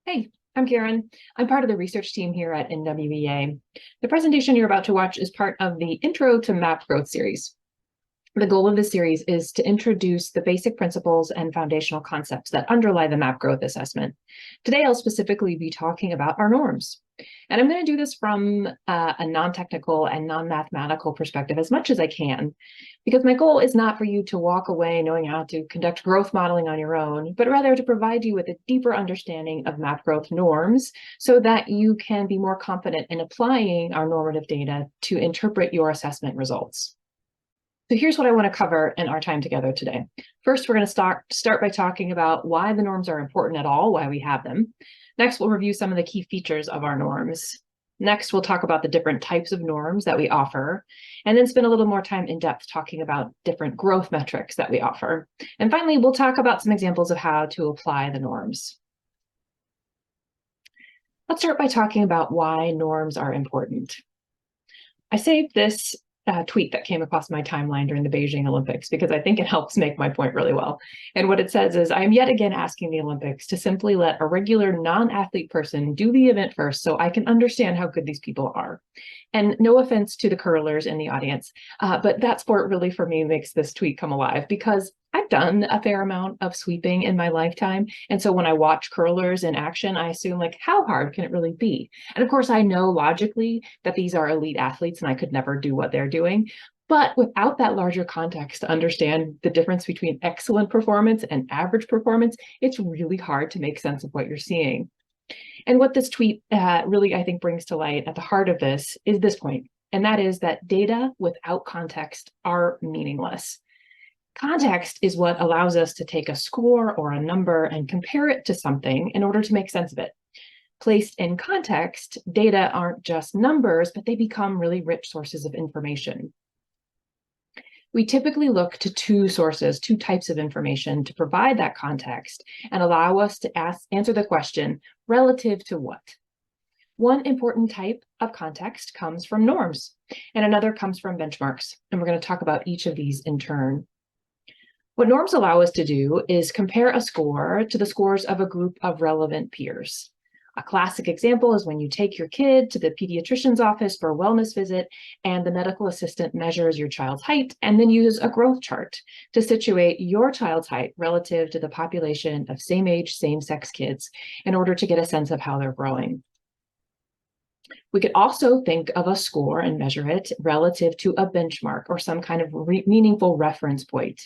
Hey, I'm Karen. I'm part of the research team here at NWEA. The presentation you're about to watch is part of the Intro to Map Growth series. The goal of this series is to introduce the basic principles and foundational concepts that underlie the map growth assessment. Today, I'll specifically be talking about our norms. And I'm going to do this from a non-technical and non-mathematical perspective as much as I can, because my goal is not for you to walk away knowing how to conduct growth modeling on your own, but rather to provide you with a deeper understanding of map growth norms so that you can be more confident in applying our normative data to interpret your assessment results. So here's what I want to cover in our time together today. First, we're going to start by talking about why the norms are important at all, why we have them. Next, we'll review some of the key features of our norms. Next, we'll talk about the different types of norms that we offer, and then spend a little more time in depth talking about different growth metrics that we offer. And finally, we'll talk about some examples of how to apply the norms. Let's start by talking about why norms are important. I saved this tweet that came across my timeline during the Beijing Olympics because I think it helps make my point really well. And what it says is, I'm yet again asking the Olympics to simply let a regular non-athlete person do the event first so I can understand how good these people are. And no offense to the curlers in the audience, but that sport really for me makes this tweet come alive because I've done a fair amount of sweeping in my lifetime. And so when I watch curlers in action, I assume like, how hard can it really be? And of course, I know logically that these are elite athletes and I could never do what they're doing. But without that larger context to understand the difference between excellent performance and average performance, it's really hard to make sense of what you're seeing. And what this tweet really, I think, brings to light at the heart of this is this point, and that is that data without context are meaningless. Context is what allows us to take a score or a number and compare it to something in order to make sense of it. Placed in context, data aren't just numbers, but they become really rich sources of information. We typically look to two sources, two types of information to provide that context and allow us to answer the question, relative to what? One important type of context comes from norms, and another comes from benchmarks. And we're going to talk about each of these in turn. What norms allow us to do is compare a score to the scores of a group of relevant peers. A classic example is when you take your kid to the pediatrician's office for a wellness visit and the medical assistant measures your child's height and then uses a growth chart to situate your child's height relative to the population of same age, same-sex kids in order to get a sense of how they're growing. We could also think of a score and measure it relative to a benchmark or some kind of meaningful reference point.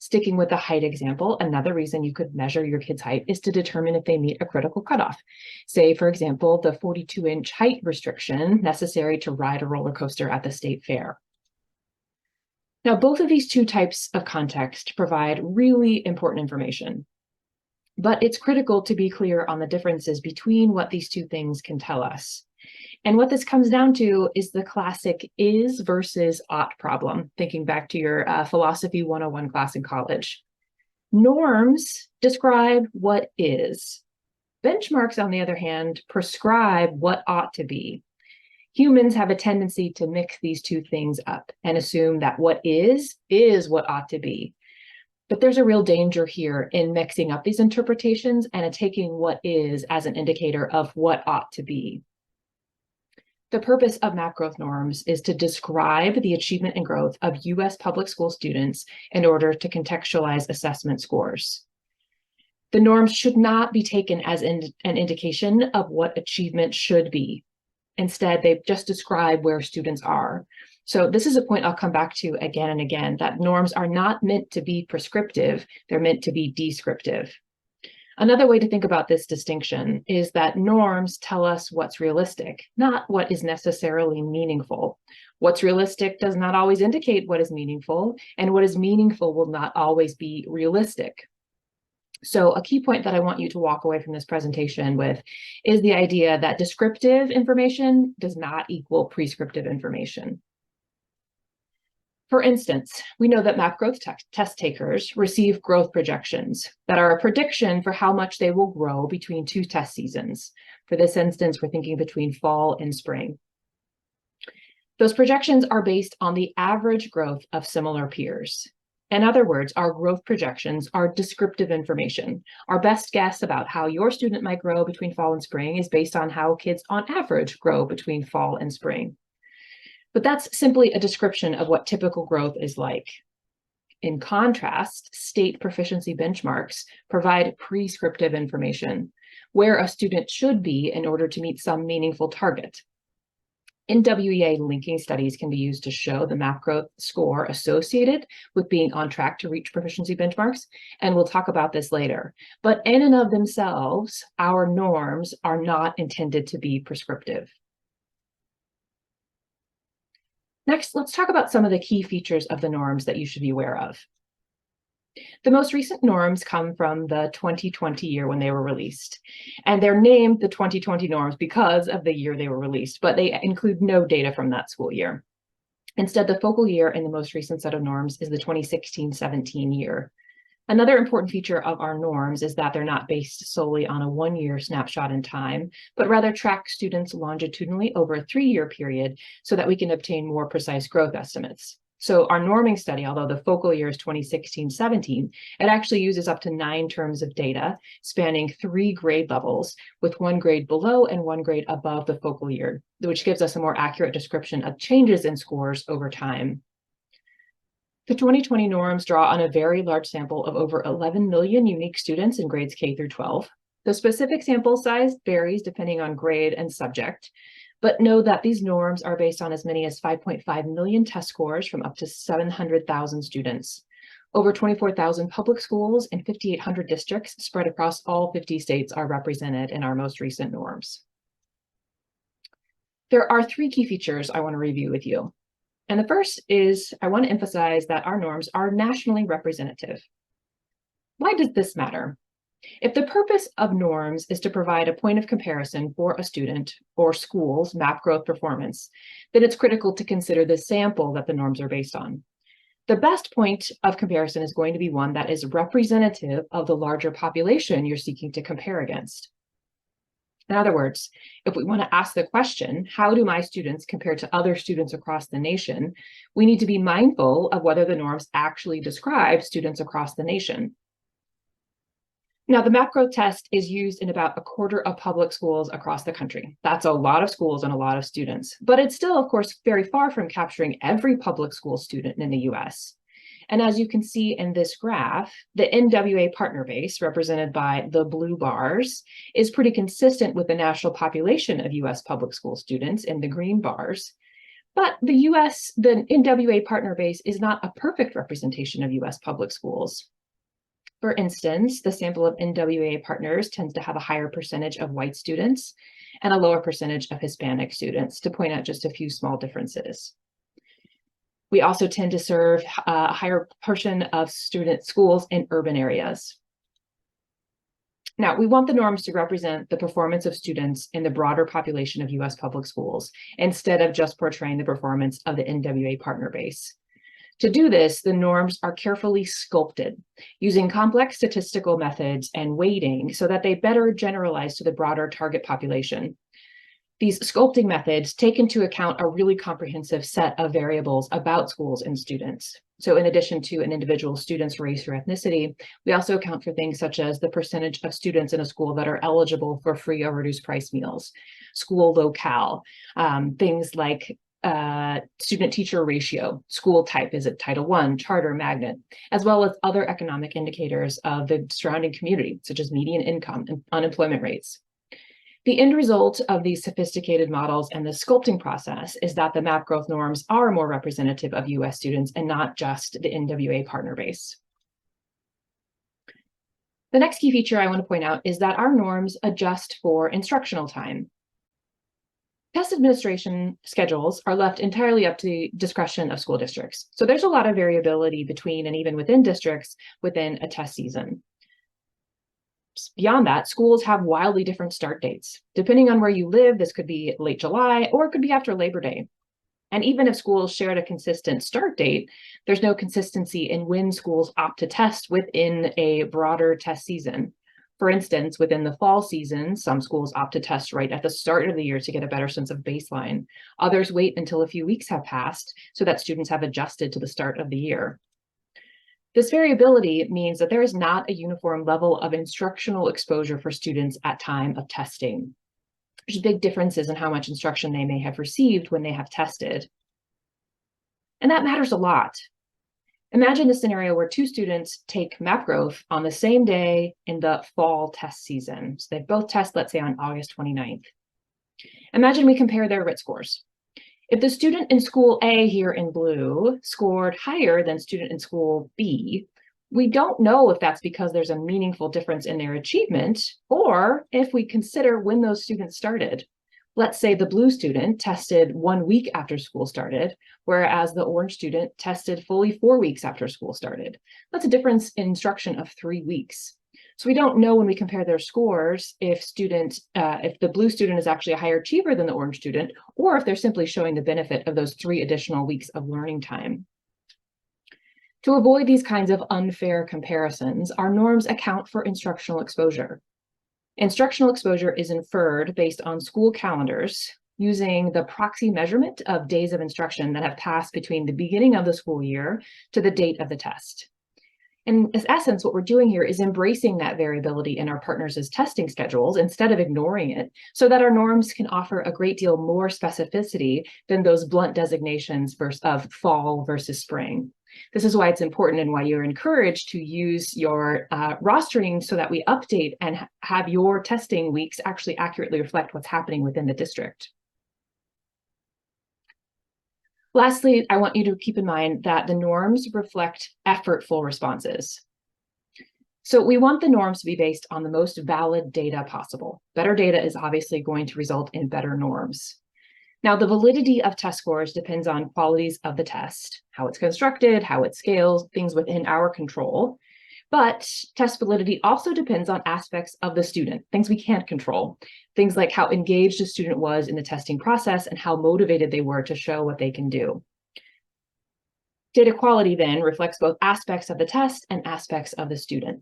Sticking with the height example, another reason you could measure your kid's height is to determine if they meet a critical cutoff. Say, for example, the 42-inch height restriction necessary to ride a roller coaster at the state fair. Now, both of these two types of context provide really important information, but it's critical to be clear on the differences between what these two things can tell us. And what this comes down to is the classic is versus ought problem, thinking back to your philosophy 101 class in college. Norms describe what is. Benchmarks, on the other hand, prescribe what ought to be. Humans have a tendency to mix these two things up and assume that what is what ought to be. But there's a real danger here in mixing up these interpretations and taking what is as an indicator of what ought to be. The purpose of map growth norms is to describe the achievement and growth of U.S. public school students in order to contextualize assessment scores. The norms should not be taken as an indication of what achievement should be. Instead, they just describe where students are. So this is a point I'll come back to again and again, that norms are not meant to be prescriptive, they're meant to be descriptive. Another way to think about this distinction is that norms tell us what's realistic, not what is necessarily meaningful. What's realistic does not always indicate what is meaningful, and what is meaningful will not always be realistic. So a key point that I want you to walk away from this presentation with is the idea that descriptive information does not equal prescriptive information. For instance, we know that map growth test takers receive growth projections that are a prediction for how much they will grow between two test seasons. For this instance, we're thinking between fall and spring. Those projections are based on the average growth of similar peers. In other words, our growth projections are descriptive information. Our best guess about how your student might grow between fall and spring is based on how kids on average grow between fall and spring. But that's simply a description of what typical growth is like. In contrast, state proficiency benchmarks provide prescriptive information, where a student should be in order to meet some meaningful target. NWEA linking studies can be used to show the MAP growth score associated with being on track to reach proficiency benchmarks, and we'll talk about this later. But in and of themselves, our norms are not intended to be prescriptive. Next, let's talk about some of the key features of the norms that you should be aware of. The most recent norms come from the 2020 year when they were released, and they're named the 2020 norms because of the year they were released, but they include no data from that school year. Instead, the focal year in the most recent set of norms is the 2016-17 year. Another important feature of our norms is that they're not based solely on a one-year snapshot in time, but rather track students longitudinally over a 3-year period so that we can obtain more precise growth estimates. So our norming study, although the focal year is 2016-17, it actually uses up to 9 terms of data spanning 3 grade levels, with 1 grade below and 1 grade above the focal year, which gives us a more accurate description of changes in scores over time. The 2020 norms draw on a very large sample of over 11 million unique students in grades K through 12. The specific sample size varies depending on grade and subject, but know that these norms are based on as many as 5.5 million test scores from up to 700,000 students. Over 24,000 public schools and 5,800 districts spread across all 50 states are represented in our most recent norms. There are 3 key features I want to review with you. And the first is I want to emphasize that our norms are nationally representative. Why does this matter? If the purpose of norms is to provide a point of comparison for a student or school's MAP growth performance, then it's critical to consider the sample that the norms are based on. The best point of comparison is going to be one that is representative of the larger population you're seeking to compare against. In other words, if we want to ask the question, how do my students compare to other students across the nation, we need to be mindful of whether the norms actually describe students across the nation. Now, the MAP growth test is used in about a quarter of public schools across the country. That's a lot of schools and a lot of students, but it's still, of course, very far from capturing every public school student in the US. And as you can see in this graph, the NWEA partner base, represented by the blue bars, is pretty consistent with the national population of US public school students in the green bars. But the NWEA partner base is not a perfect representation of US public schools. For instance, the sample of NWEA partners tends to have a higher percentage of white students and a lower percentage of Hispanic students, to point out just a few small differences. We also tend to serve a higher portion of schools in urban areas. Now, we want the norms to represent the performance of students in the broader population of US public schools, instead of just portraying the performance of the NWEA partner base. To do this, the norms are carefully sculpted using complex statistical methods and weighting so that they better generalize to the broader target population. These sculpting methods take into account a really comprehensive set of variables about schools and students. So in addition to an individual student's race or ethnicity, we also account for things such as the percentage of students in a school that are eligible for free or reduced price meals, school locale, things like student-teacher ratio, school type, is it Title I, charter, magnet, as well as other economic indicators of the surrounding community, such as median income and unemployment rates. The end result of these sophisticated models and the sculpting process is that the MAP growth norms are more representative of US students and not just the NWEA partner base. The next key feature I want to point out is that our norms adjust for instructional time. Test administration schedules are left entirely up to the discretion of school districts. So there's a lot of variability between and even within districts within a test season. Beyond that, schools have wildly different start dates. Depending on where you live, this could be late July or it could be after Labor Day. And even if schools shared a consistent start date, there's no consistency in when schools opt to test within a broader test season. For instance, within the fall season, some schools opt to test right at the start of the year to get a better sense of baseline. Others wait until a few weeks have passed so that students have adjusted to the start of the year. This variability means that there is not a uniform level of instructional exposure for students at time of testing. There's big differences in how much instruction they may have received when they have tested. And that matters a lot. Imagine a scenario where two students take map growth on the same day in the fall test season. So they both test, let's say, on August 29th. Imagine we compare their RIT scores. If the student in school A here in blue scored higher than student in school B, we don't know if that's because there's a meaningful difference in their achievement, or if we consider when those students started. Let's say the blue student tested 1 week after school started, whereas the orange student tested fully 4 weeks after school started. That's a difference in instruction of 3 weeks. So we don't know when we compare their scores if the blue student is actually a higher achiever than the orange student, or if they're simply showing the benefit of those 3 additional weeks of learning time. To avoid these kinds of unfair comparisons, our norms account for instructional exposure. Instructional exposure is inferred based on school calendars using the proxy measurement of days of instruction that have passed between the beginning of the school year to the date of the test. In essence, what we're doing here is embracing that variability in our partners' testing schedules instead of ignoring it, so that our norms can offer a great deal more specificity than those blunt designations of fall versus spring. This is why it's important and why you're encouraged to use your rostering so that we update and have your testing weeks actually accurately reflect what's happening within the district. Lastly, I want you to keep in mind that the norms reflect effortful responses. So we want the norms to be based on the most valid data possible. Better data is obviously going to result in better norms. Now, the validity of test scores depends on qualities of the test, how it's constructed, how it scales, things within our control. But test validity also depends on aspects of the student, things we can't control, things like how engaged a student was in the testing process and how motivated they were to show what they can do. Data quality then reflects both aspects of the test and aspects of the student.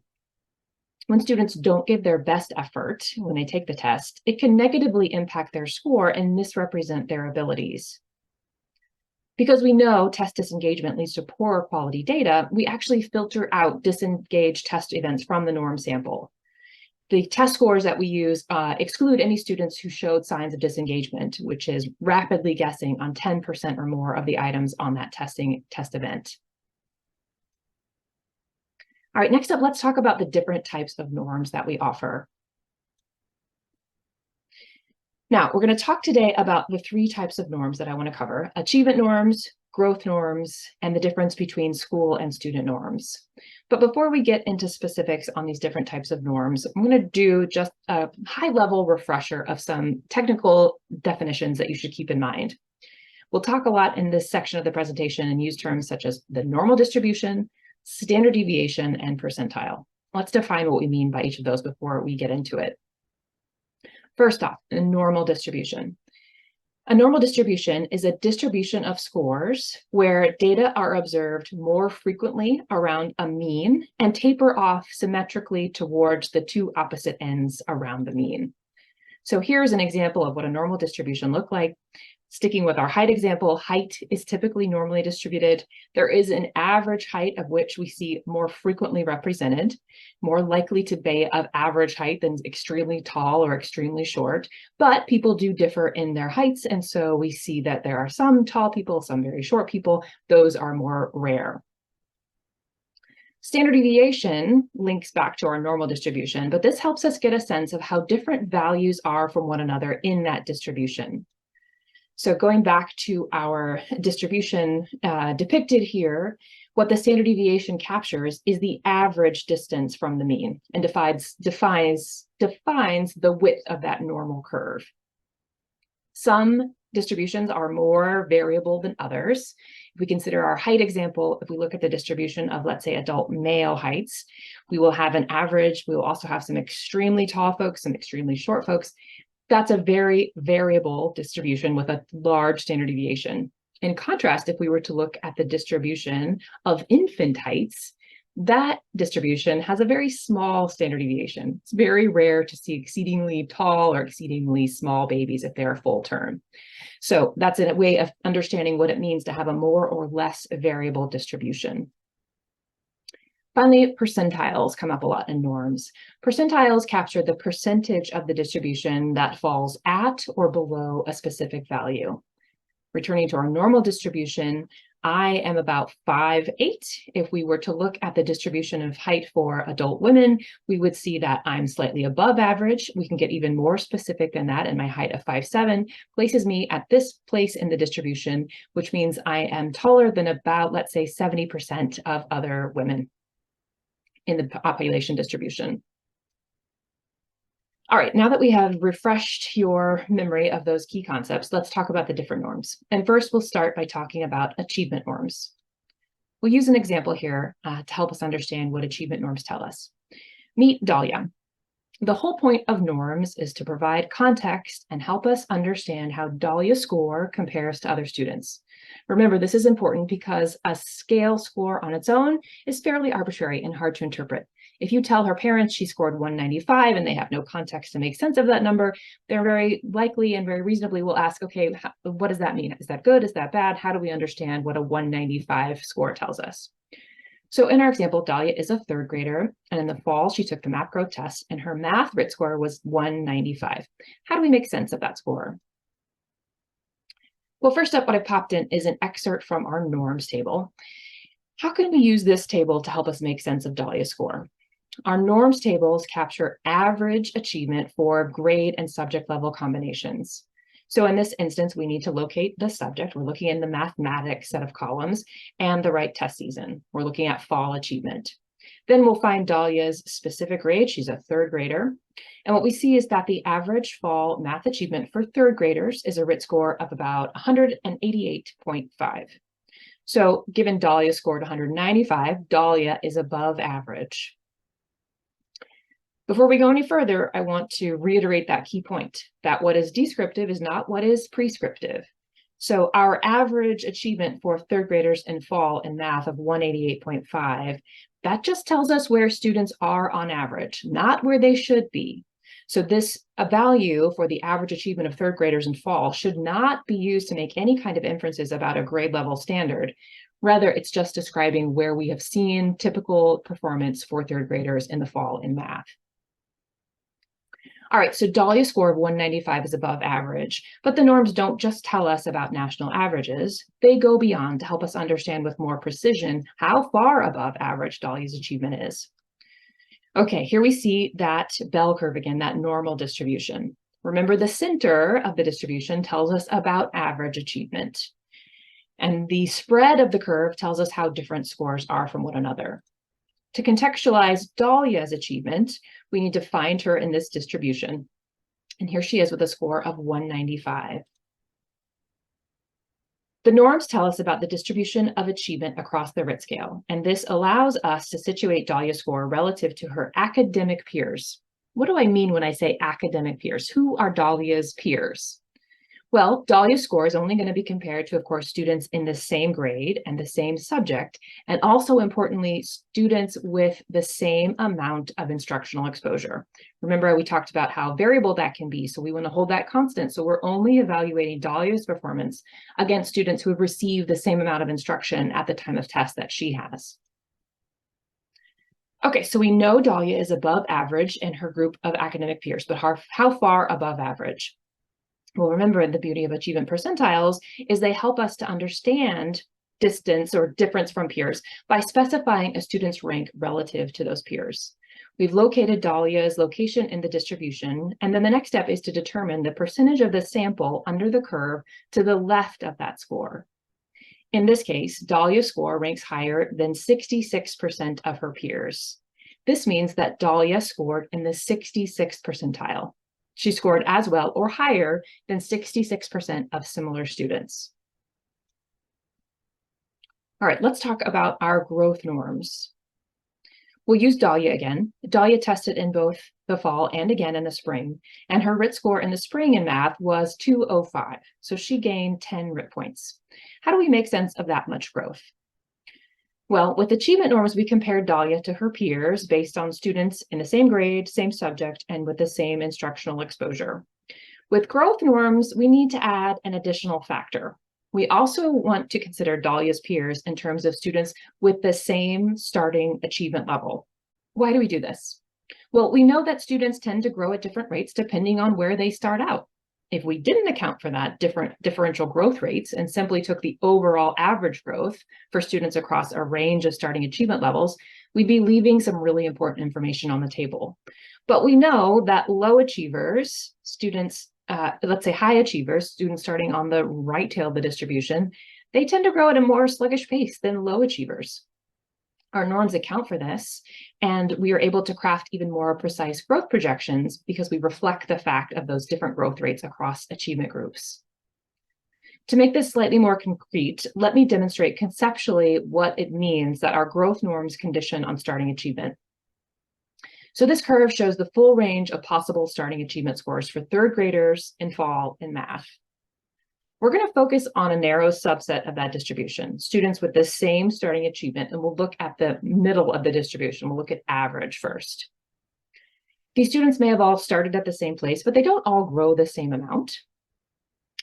When students don't give their best effort when they take the test, it can negatively impact their score and misrepresent their abilities. Because we know test disengagement leads to poorer quality data, we actually filter out disengaged test events from the norm sample. The test scores that we use exclude any students who showed signs of disengagement, which is rapidly guessing on 10% or more of the items on that test event. All right, next up, let's talk about the different types of norms that we offer. Now, we're going to talk today about the 3 types of norms that I want to cover: achievement norms, growth norms, and the difference between school and student norms. But before we get into specifics on these different types of norms, I'm going to do just a high-level refresher of some technical definitions that you should keep in mind. We'll talk a lot in this section of the presentation and use terms such as the normal distribution, standard deviation, and percentile. Let's define what we mean by each of those before we get into it. First off, a normal distribution. A normal distribution is a distribution of scores where data are observed more frequently around a mean and taper off symmetrically towards the 2 opposite ends around the mean. So here's an example of what a normal distribution looks like. Sticking with our height example, height is typically normally distributed. There is an average height of which we see more frequently represented, more likely to be of average height than extremely tall or extremely short, but people do differ in their heights. And so we see that there are some tall people, some very short people. Those are more rare. Standard deviation links back to our normal distribution, but this helps us get a sense of how different values are from one another in that distribution. So going back to our distribution depicted here, what the standard deviation captures is the average distance from the mean and defines the width of that normal curve. Some distributions are more variable than others. If we consider our height example, if we look at the distribution of, let's say, adult male heights, we will have an average. We will also have some extremely tall folks, some extremely short folks. That's a very variable distribution with a large standard deviation. In contrast, if we were to look at the distribution of infant heights, that distribution has a very small standard deviation. It's very rare to see exceedingly tall or exceedingly small babies if they're full term. So that's a way of understanding what it means to have a more or less variable distribution. Finally, percentiles come up a lot in norms. Percentiles capture the percentage of the distribution that falls at or below a specific value. Returning to our normal distribution, I am about 5'8". If we were to look at the distribution of height for adult women, we would see that I'm slightly above average. We can get even more specific than that, and my height of 5'7" places me at this place in the distribution, which means I am taller than about, let's say, 70% of other women in the population distribution. All right, now that we have refreshed your memory of those key concepts, let's talk about the different norms. And first, we'll start by talking about achievement norms. We'll use an example here to help us understand what achievement norms tell us. Meet Dahlia. The whole point of norms is to provide context and help us understand how Dahlia's score compares to other students. Remember, this is important because a scale score on its own is fairly arbitrary and hard to interpret. If you tell her parents she scored 195 and they have no context to make sense of that number, they're very likely and very reasonably will ask, okay, what does that mean? Is that good? Is that bad? How do we understand what a 195 score tells us? So in our example, Dahlia is a third grader, and in the fall, she took the math growth test, and her math RIT score was 195. How do we make sense of that score? Well, first up, what I popped in is an excerpt from our norms table. How can we use this table to help us make sense of Dahlia's score? Our norms tables capture average achievement for grade and subject level combinations. So in this instance, we need to locate the subject. We're looking in the mathematics set of columns and the right test season. We're looking at fall achievement. Then we'll find Dahlia's specific grade. She's a third grader. And what we see is that the average fall math achievement for third graders is a RIT score of about 188.5. So given Dahlia scored 195, Dahlia is above average. Before we go any further, I want to reiterate that key point, that what is descriptive is not what is prescriptive. So our average achievement for third graders in fall in math of 188.5, that just tells us where students are on average, not where they should be. So this value for the average achievement of third graders in fall should not be used to make any kind of inferences about a grade level standard. Rather, it's just describing where we have seen typical performance for third graders in the fall in math. All right, so Dahlia's score of 195 is above average, but the norms don't just tell us about national averages. They go beyond to help us understand with more precision how far above average Dahlia's achievement is. Okay, here we see that bell curve again, that normal distribution. Remember, the center of the distribution tells us about average achievement. And the spread of the curve tells us how different scores are from one another. To contextualize Dahlia's achievement, we need to find her in this distribution. And here she is with a score of 195. The norms tell us about the distribution of achievement across the RIT scale, and this allows us to situate Dahlia's score relative to her academic peers. What do I mean when I say academic peers? Who are Dahlia's peers? Well, Dahlia's score is only going to be compared to, of course, students in the same grade and the same subject, and also importantly, students with the same amount of instructional exposure. Remember, we talked about how variable that can be, so we want to hold that constant. So we're only evaluating Dahlia's performance against students who have received the same amount of instruction at the time of test that she has. Okay, so we know Dahlia is above average in her group of academic peers, but how far above average? Well, remember, the beauty of achievement percentiles is they help us to understand distance or difference from peers by specifying a student's rank relative to those peers. We've located Dahlia's location in the distribution, and then the next step is to determine the percentage of the sample under the curve to the left of that score. In this case, Dahlia's score ranks higher than 66% of her peers. This means that Dahlia scored in the 66th percentile. She scored as well or higher than 66% of similar students. All right, let's talk about our growth norms. We'll use Dahlia again. Dahlia tested in both the fall and again in the spring, and her RIT score in the spring in math was 205, so she gained 10 RIT points. How do we make sense of that much growth? Well, with achievement norms, we compared Dahlia to her peers based on students in the same grade, same subject, and with the same instructional exposure. With growth norms, we need to add an additional factor. We also want to consider Dahlia's peers in terms of students with the same starting achievement level. Why do we do this? Well, we know that students tend to grow at different rates depending on where they start out. If we didn't account for that differential growth rates and simply took the overall average growth for students across a range of starting achievement levels, we'd be leaving some really important information on the table. But we know that low achievers, students, let's say high achievers, students starting on the right tail of the distribution, they tend to grow at a more sluggish pace than low achievers. Our norms account for this, and we are able to craft even more precise growth projections because we reflect the fact of those different growth rates across achievement groups. To make this slightly more concrete, let me demonstrate conceptually what it means that our growth norms condition on starting achievement. So this curve shows the full range of possible starting achievement scores for third graders in fall in math. We're going to focus on a narrow subset of that distribution, students with the same starting achievement, and we'll look at the middle of the distribution. We'll look at average first. These students may have all started at the same place, but they don't all grow the same amount.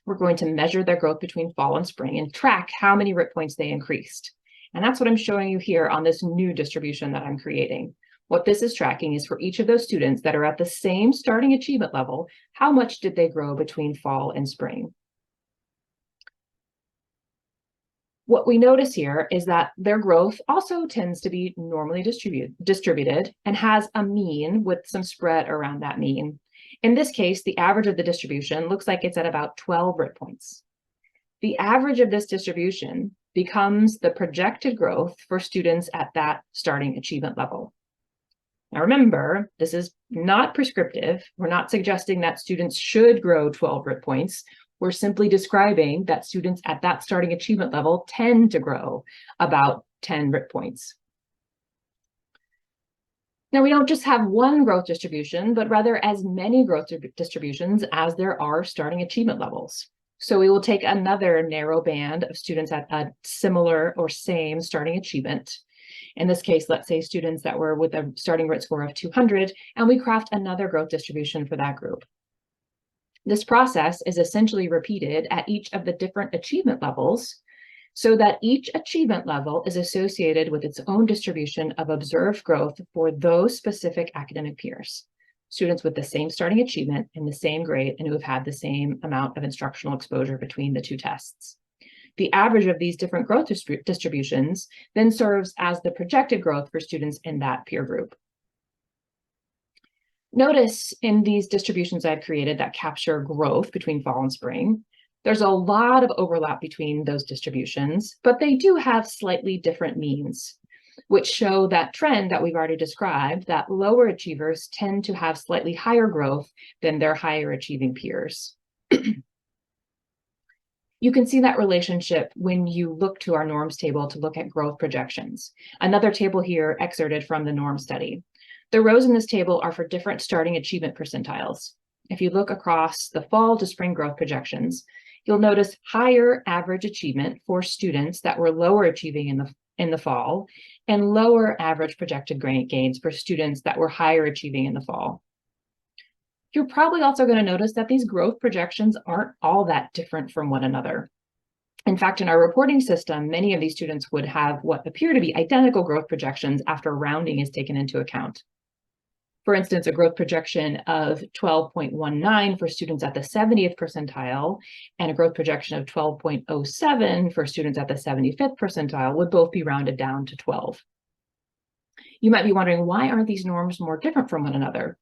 We're going to measure their growth between fall and spring and track how many RIT points they increased. And that's what I'm showing you here on this new distribution that I'm creating. What this is tracking is for each of those students that are at the same starting achievement level, how much did they grow between fall and spring? What we notice here is that their growth also tends to be normally distributed and has a mean with some spread around that mean. In this case, the average of the distribution looks like it's at about 12 RIT points. The average of this distribution becomes the projected growth for students at that starting achievement level. Now remember, this is not prescriptive. We're not suggesting that students should grow 12 RIT points. We're simply describing that students at that starting achievement level tend to grow about 10 RIT points. Now, we don't just have one growth distribution, but rather as many growth distributions as there are starting achievement levels. So we will take another narrow band of students at a similar or same starting achievement. In this case, let's say students that were with a starting RIT score of 200, and we craft another growth distribution for that group. This process is essentially repeated at each of the different achievement levels so that each achievement level is associated with its own distribution of observed growth for those specific academic peers, students with the same starting achievement in the same grade and who have had the same amount of instructional exposure between the two tests. The average of these different growth distributions then serves as the projected growth for students in that peer group. Notice in these distributions I've created that capture growth between fall and spring, there's a lot of overlap between those distributions, but they do have slightly different means, which show that trend that we've already described, that lower achievers tend to have slightly higher growth than their higher achieving peers. You can see that relationship when you look to our norms table to look at growth projections. Another table here excerpted from the norm study. The rows in this table are for different starting achievement percentiles. If you look across the fall to spring growth projections, you'll notice higher average achievement for students that were lower achieving in the fall, and lower average projected gains for students that were higher achieving in the fall. You're probably also going to notice that these growth projections aren't all that different from one another. In fact, in our reporting system, many of these students would have what appear to be identical growth projections after rounding is taken into account. For instance, a growth projection of 12.19 for students at the 70th percentile and a growth projection of 12.07 for students at the 75th percentile would both be rounded down to 12. You might be wondering, why aren't these norms more different from one another?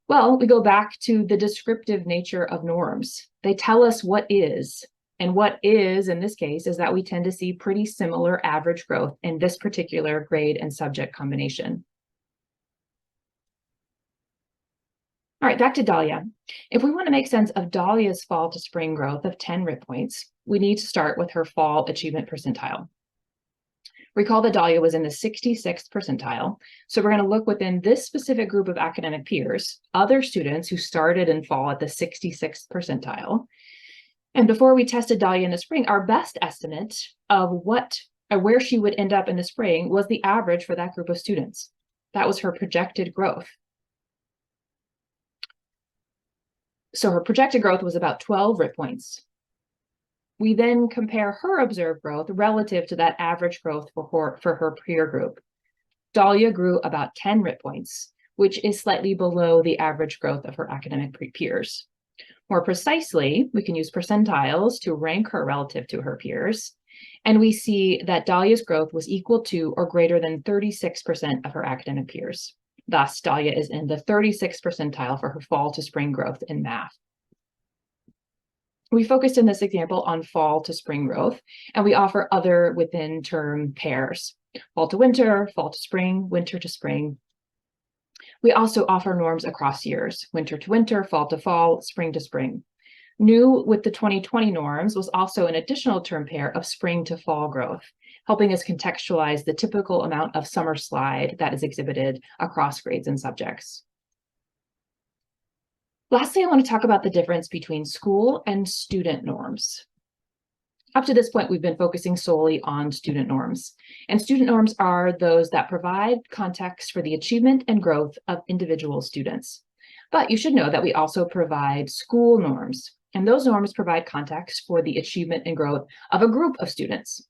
Well, we go back to the descriptive nature of norms. They tell us what is, and what is, in this case, is that we tend to see pretty similar average growth in this particular grade and subject combination. All right, back to Dahlia. If we want to make sense of Dahlia's fall to spring growth of 10 RIT points, we need to start with her fall achievement percentile. Recall that Dahlia was in the 66th percentile, so we're going to look within this specific group of academic peers, other students who started in fall at the 66th percentile. And before we tested Dahlia in the spring, our best estimate of where she would end up in the spring was the average for that group of students. That was her projected growth. So her projected growth was about 12 RIT points. We then compare her observed growth relative to that average growth for her peer group. Dahlia grew about 10 RIT points, which is slightly below the average growth of her academic peers. More precisely, we can use percentiles to rank her relative to her peers, and we see that Dahlia's growth was equal to or greater than 36% of her academic peers. Thus, Dahlia is in the 36th percentile for her fall to spring growth in math. We focused in this example on fall to spring growth, and we offer other within term pairs, fall to winter, fall to spring, winter to spring. We also offer norms across years, winter to winter, fall to fall, spring to spring. New with the 2020 norms was also an additional term pair of spring to fall growth, helping us contextualize the typical amount of summer slide that is exhibited across grades and subjects. Lastly, I want to talk about the difference between school and student norms. Up to this point, we've been focusing solely on student norms, and student norms are those that provide context for the achievement and growth of individual students. But you should know that we also provide school norms, and those norms provide context for the achievement and growth of a group of students.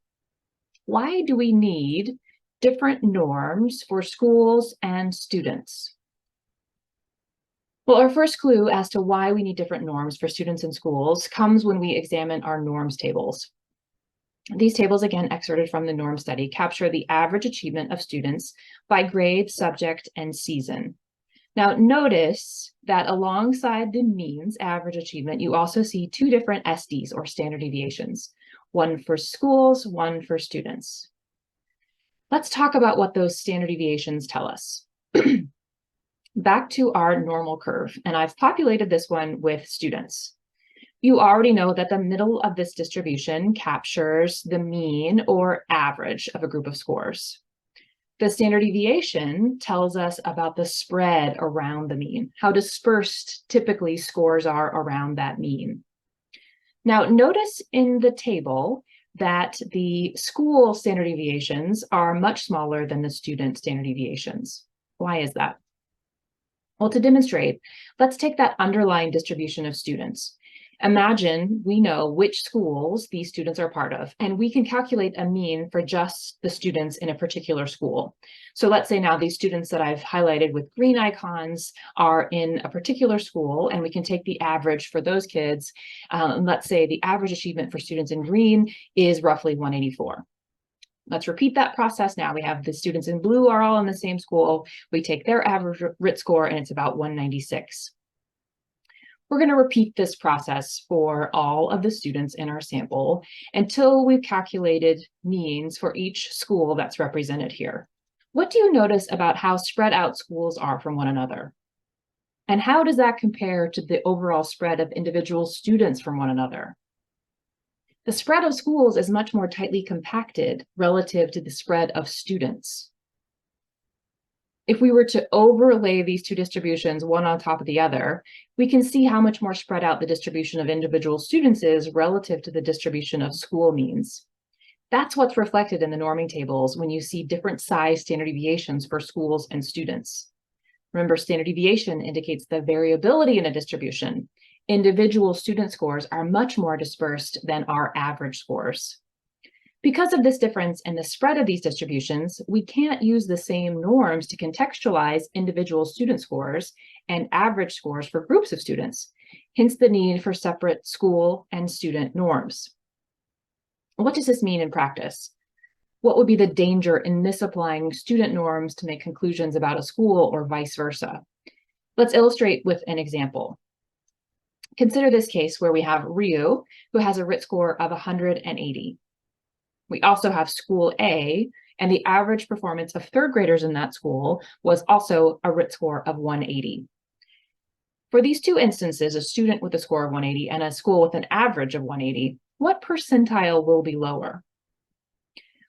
Why do we need different norms for schools and students? Well, our first clue as to why we need different norms for students and schools comes when we examine our norms tables. These tables, again excerpted from the norm study, capture the average achievement of students by grade, subject, and season. Now, notice that alongside the means average achievement, you also see two different SDs or standard deviations, one for schools, one for students. Let's talk about what those standard deviations tell us. Back to our normal curve, and I've populated this one with students. You already know that the middle of this distribution captures the mean or average of a group of scores. The standard deviation tells us about the spread around the mean, how dispersed typically scores are around that mean. Now, notice in the table that the school standard deviations are much smaller than the student standard deviations. Why is that? Well, to demonstrate, let's take that underlying distribution of students. Imagine we know which schools these students are part of, and we can calculate a mean for just the students in a particular school. So let's say now these students that I've highlighted with green icons are in a particular school, and we can take the average for those kids. Let's say the average achievement for students in green is roughly 184. Let's repeat that process now. We have the students in blue are all in the same school. We take their average RIT score, and it's about 196. We're going to repeat this process for all of the students in our sample until we've calculated means for each school that's represented here. What do you notice about how spread out schools are from one another? And how does that compare to the overall spread of individual students from one another? The spread of schools is much more tightly compacted relative to the spread of students. If we were to overlay these two distributions, one on top of the other, we can see how much more spread out the distribution of individual students is relative to the distribution of school means. That's what's reflected in the norming tables when you see different size standard deviations for schools and students. Remember, standard deviation indicates the variability in a distribution. Individual student scores are much more dispersed than our average scores. Because of this difference in the spread of these distributions, we can't use the same norms to contextualize individual student scores and average scores for groups of students, hence the need for separate school and student norms. What does this mean in practice? What would be the danger in misapplying student norms to make conclusions about a school or vice versa? Let's illustrate with an example. Consider this case where we have Ryu, who has a RIT score of 180. We also have school A, and the average performance of third graders in that school was also a RIT score of 180. For these two instances, a student with a score of 180 and a school with an average of 180, what percentile will be lower?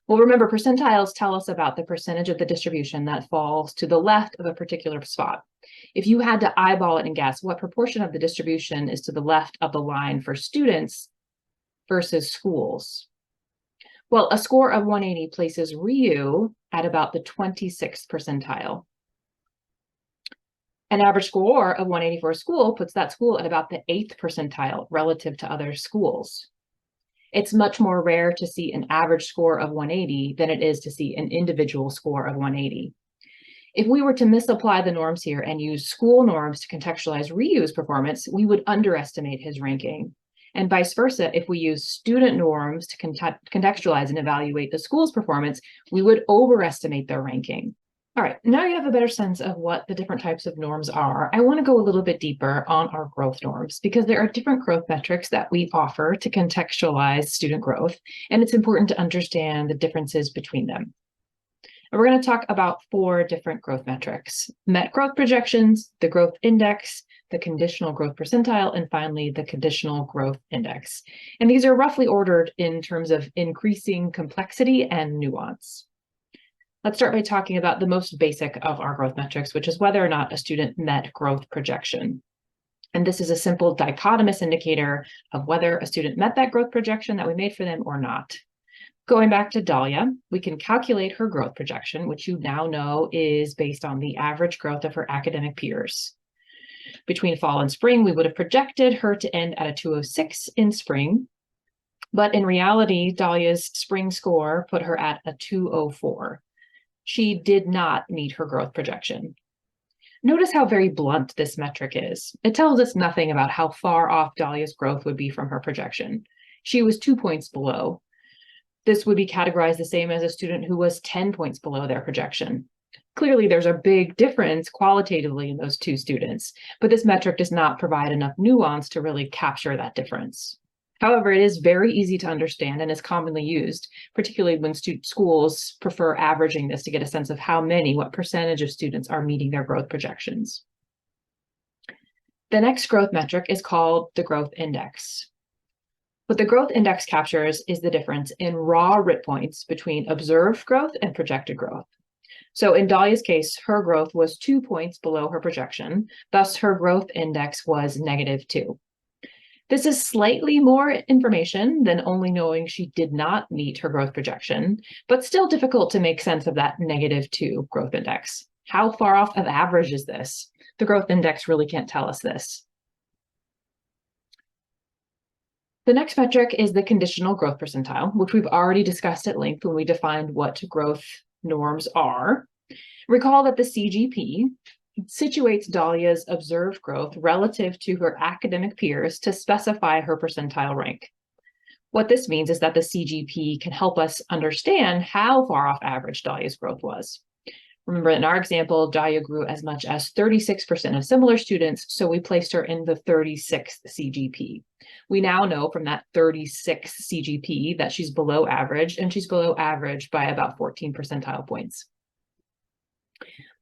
Well, remember, percentiles tell us about the percentage of the distribution that falls to the left of a particular spot. If you had to eyeball it and guess what proportion of the distribution is to the left of the line for students versus schools. Well, a score of 180 places Ryu at about the 26th percentile. An average score of 180 for a school puts that school at about the 8th percentile relative to other schools. It's much more rare to see an average score of 180 than it is to see an individual score of 180. If we were to misapply the norms here and use school norms to contextualize Ryu's performance, we would underestimate his ranking. And vice versa, if we use student norms to contextualize and evaluate the school's performance, we would overestimate their ranking. All right, now you have a better sense of what the different types of norms are. I want to go a little bit deeper on our growth norms because there are different growth metrics that we offer to contextualize student growth, and it's important to understand the differences between them. And we're going to talk about 4 different growth metrics: Met growth projections, the growth index, the conditional growth percentile, and finally, the conditional growth index. And these are roughly ordered in terms of increasing complexity and nuance. Let's start by talking about the most basic of our growth metrics, which is whether or not a student met growth projection. And this is a simple dichotomous indicator of whether a student met that growth projection that we made for them or not. Going back to Dahlia, we can calculate her growth projection, which you now know is based on the average growth of her academic peers. Between fall and spring, we would have projected her to end at a 206 in spring, but in reality, Dahlia's spring score put her at a 204. She did not meet her growth projection. Notice how very blunt this metric is. It tells us nothing about how far off Dahlia's growth would be from her projection. She was 2 points below. This would be categorized the same as a student who was 10 points below their projection. Clearly, there's a big difference qualitatively in those 2 students, but this metric does not provide enough nuance to really capture that difference. However, it is very easy to understand and is commonly used, particularly when schools prefer averaging this to get a sense of what percentage of students are meeting their growth projections. The next growth metric is called the growth index. What the growth index captures is the difference in raw RIT points between observed growth and projected growth. So in Dahlia's case, her growth was 2 points below her projection, thus her growth index was -2. This is slightly more information than only knowing she did not meet her growth projection, but still difficult to make sense of that -2 growth index. How far off of average is this? The growth index really can't tell us this. The next metric is the conditional growth percentile, which we've already discussed at length when we defined what growth norms are. Recall that the CGP situates Dahlia's observed growth relative to her academic peers to specify her percentile rank. What this means is that the CGP can help us understand how far off average Dahlia's growth was. Remember, in our example, Dahlia grew as much as 36% of similar students, so we placed her in the 36th CGP. We now know from that 36th CGP that she's below average, and she's below average by about 14 percentile points.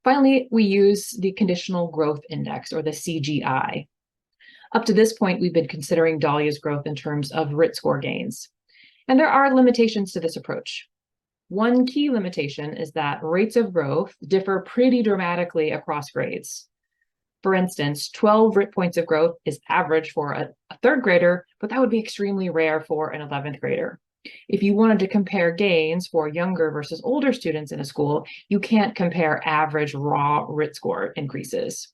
Finally, we use the conditional growth index, or the CGI. Up to this point, we've been considering Dahlia's growth in terms of RIT score gains. And there are limitations to this approach. One key limitation is that rates of growth differ pretty dramatically across grades. For instance, 12 RIT points of growth is average for a 3rd grader, but that would be extremely rare for an 11th grader. If you wanted to compare gains for younger versus older students in a school, you can't compare average raw RIT score increases.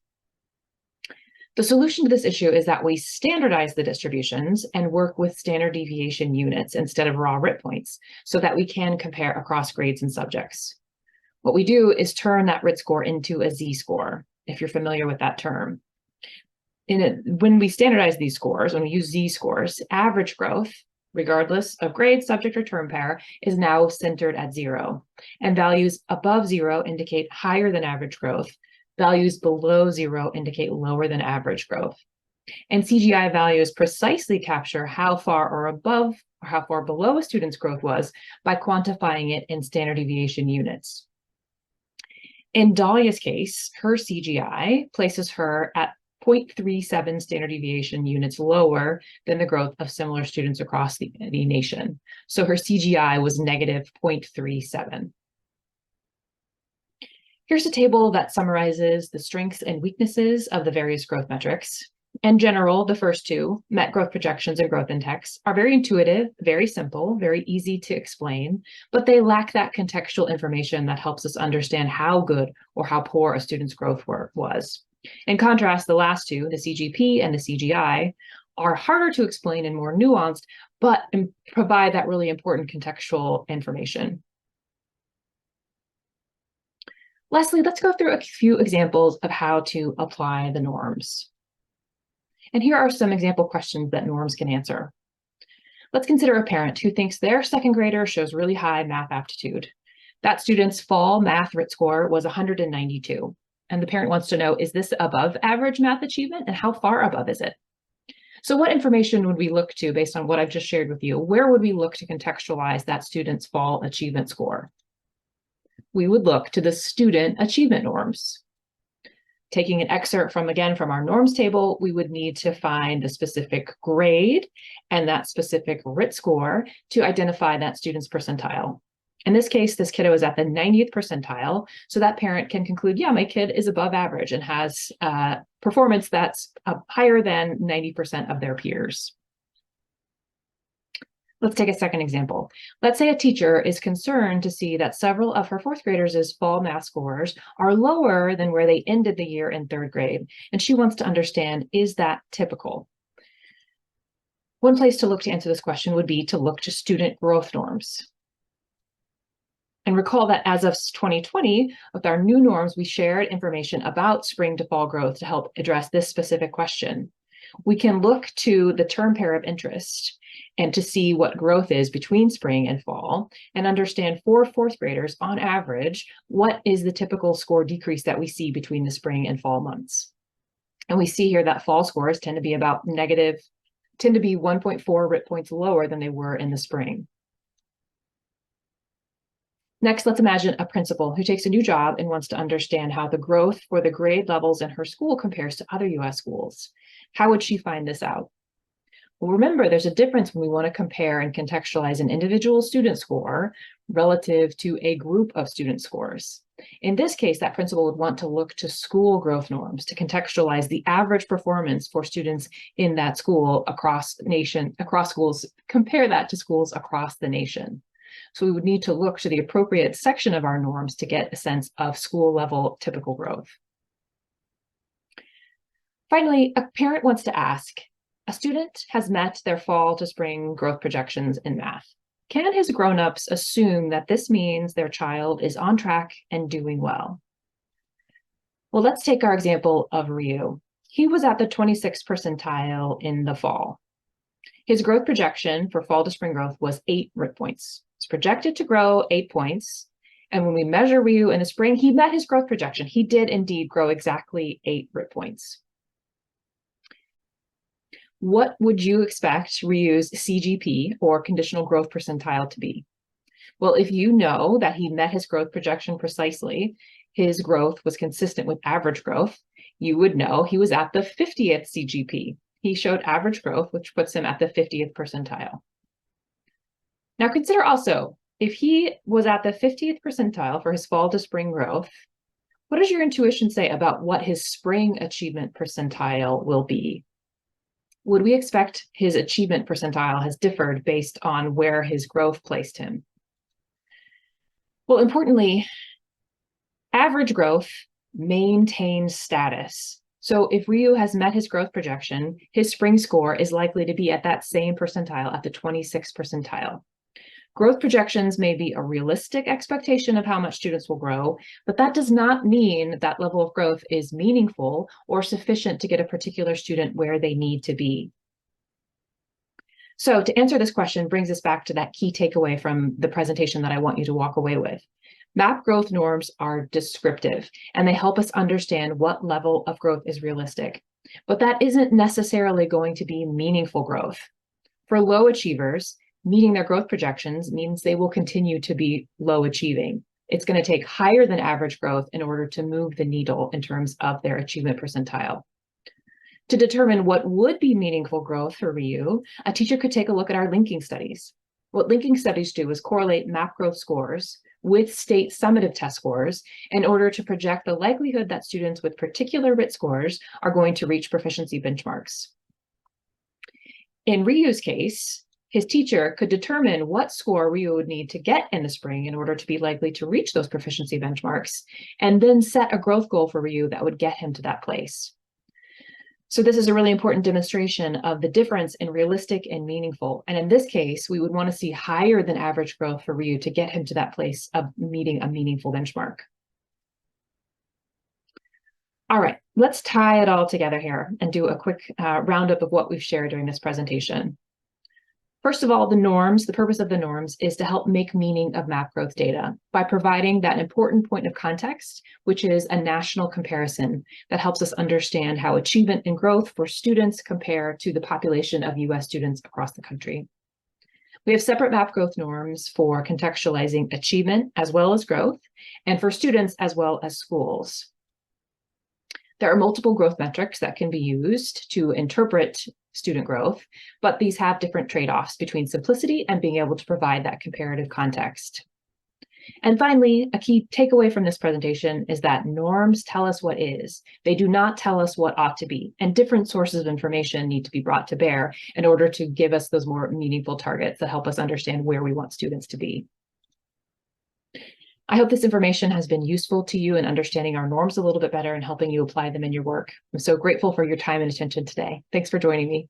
The solution to this issue is that we standardize the distributions and work with standard deviation units instead of raw RIT points so that we can compare across grades and subjects. What we do is turn that RIT score into a Z-score, if you're familiar with that term. When we standardize these scores, when we use Z-scores, average growth, regardless of grade, subject, or term pair, is now centered at 0. And values above 0 indicate higher than average growth. Values below 0 indicate lower than average growth. And CGI values precisely capture how far above or how far below a student's growth was by quantifying it in standard deviation units. In Dahlia's case, her CGI places her at 0.37 standard deviation units lower than the growth of similar students across the nation. So her CGI was -0.37. Here's a table that summarizes the strengths and weaknesses of the various growth metrics. In general, the first 2, Met growth projections and growth index, are very intuitive, very simple, very easy to explain, but they lack that contextual information that helps us understand how good or how poor a student's growth was. In contrast, the last 2, the CGP and the CGI, are harder to explain and more nuanced, but provide that really important contextual information. Lastly, let's go through a few examples of how to apply the norms. And here are some example questions that norms can answer. Let's consider a parent who thinks their second grader shows really high math aptitude. That student's fall math RIT score was 192. And the parent wants to know, is this above average math achievement, and how far above is it? So what information would we look to based on what I've just shared with you? Where would we look to contextualize that student's fall achievement score? We would look to the student achievement norms. Taking an excerpt from our norms table, we would need to find the specific grade and that specific RIT score to identify that student's percentile. In this case, this kiddo is at the 90th percentile, so that parent can conclude, yeah, my kid is above average and has performance that's higher than 90% of their peers. Let's take a second example. Let's say a teacher is concerned to see that several of her fourth graders' fall math scores are lower than where they ended the year in third grade, and she wants to understand, is that typical? One place to look to answer this question would be to look to student growth norms. And recall that as of 2020, with our new norms, we shared information about spring to fall growth to help address this specific question. We can look to the term pair of interest and to see what growth is between spring and fall, and understand for fourth graders, on average, what is the typical score decrease that we see between the spring and fall months. And we see here that fall scores tend to be 1.4 RIT points lower than they were in the spring. Next, let's imagine a principal who takes a new job and wants to understand how the growth for the grade levels in her school compares to other US schools. How would she find this out? Well, remember, there's a difference when we want to compare and contextualize an individual student score relative to a group of student scores. In this case, that principal would want to look to school growth norms to contextualize the average performance for students in that school across schools, compare that to schools across the nation. So we would need to look to the appropriate section of our norms to get a sense of school level typical growth. Finally, a parent wants to ask, a student has met their fall to spring growth projections in math. Can his grown-ups assume that this means their child is on track and doing well? Well, let's take our example of Ryu. He was at the 26th percentile in the fall. His growth projection for fall to spring growth was 8 RIT points. It's projected to grow 8 points. And when we measure Ryu in the spring, he met his growth projection. He did indeed grow exactly 8 RIT points. What would you expect Ryu's CGP, or conditional growth percentile, to be? Well, if you know that he met his growth projection precisely, his growth was consistent with average growth, you would know he was at the 50th CGP. He showed average growth, which puts him at the 50th percentile. Now consider also, if he was at the 50th percentile for his fall to spring growth, what does your intuition say about what his spring achievement percentile will be? Would we expect his achievement percentile has differed based on where his growth placed him? Well, importantly, average growth maintains status. So if Ryu has met his growth projection, his spring score is likely to be at that same percentile, at the 26th percentile. Growth projections may be a realistic expectation of how much students will grow, but that does not mean that level of growth is meaningful or sufficient to get a particular student where they need to be. So to answer this question brings us back to that key takeaway from the presentation that I want you to walk away with. MAP growth norms are descriptive, and they help us understand what level of growth is realistic, but that isn't necessarily going to be meaningful growth. For low achievers, meeting their growth projections means they will continue to be low achieving. It's going to take higher than average growth in order to move the needle in terms of their achievement percentile. To determine what would be meaningful growth for Ryu, a teacher could take a look at our linking studies. What linking studies do is correlate MAP growth scores with state summative test scores in order to project the likelihood that students with particular RIT scores are going to reach proficiency benchmarks. In Ryu's case, his teacher could determine what score Ryu would need to get in the spring in order to be likely to reach those proficiency benchmarks, and then set a growth goal for Ryu that would get him to that place. So this is a really important demonstration of the difference in realistic and meaningful. And in this case, we would want to see higher than average growth for Ryu to get him to that place of meeting a meaningful benchmark. All right, let's tie it all together here and do a quick roundup of what we've shared during this presentation. First of all, the purpose of the norms is to help make meaning of map growth data by providing that important point of context, which is a national comparison that helps us understand how achievement and growth for students compare to the population of US students across the country. We have separate map growth norms for contextualizing achievement as well as growth, and for students as well as schools. There are multiple growth metrics that can be used to interpret student growth, but these have different trade-offs between simplicity and being able to provide that comparative context. And finally, a key takeaway from this presentation is that norms tell us what is. They do not tell us what ought to be, and different sources of information need to be brought to bear in order to give us those more meaningful targets that help us understand where we want students to be. I hope this information has been useful to you in understanding our norms a little bit better and helping you apply them in your work. I'm so grateful for your time and attention today. Thanks for joining me.